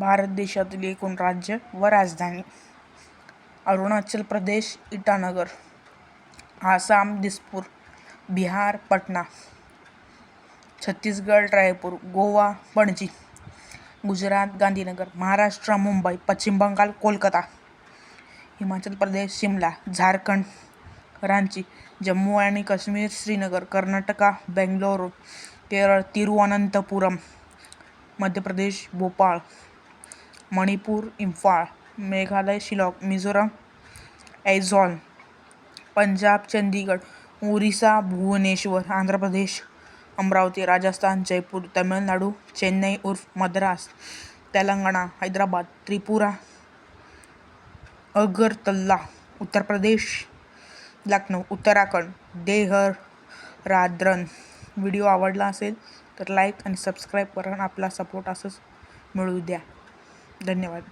भारत देशातील एकूण राज्य व राजधानी: अरुणाचल प्रदेश ईटानगर, आसाम दिसपूर, बिहार पटना, छत्तीसगड रायपूर, गोवा पणजी, गुजरात गांधीनगर, महाराष्ट्र मुंबई, पश्चिम बंगाल कोलकाता, हिमाचल प्रदेश शिमला, झारखंड रांची, जम्मू आणि काश्मीर श्रीनगर, कर्नाटक बेंगळुरू, केरळ तिरुवनंतपुरम, मध्य प्रदेश भोपाळ, मणिपूर इम्फाळ, मेघालय शिलाँग, मिझोरम ऐझॉल, पंजाब चंदीगड, ओरिसा भुवनेश्वर, आंध्र प्रदेश अमरावती, राजस्थान जयपूर, तमिळनाडू चेन्नई उर्फ मद्रास, तेलंगणा हैदराबाद, त्रिपुरा अगरतला, उत्तर प्रदेश लखनौ, उत्तराखंड देहरादून. व्हिडिओ आवडला असेल तर लाईक आणि सबस्क्राईब करा. आपला सपोर्ट असंच मिळू द्या. धन्यवाद.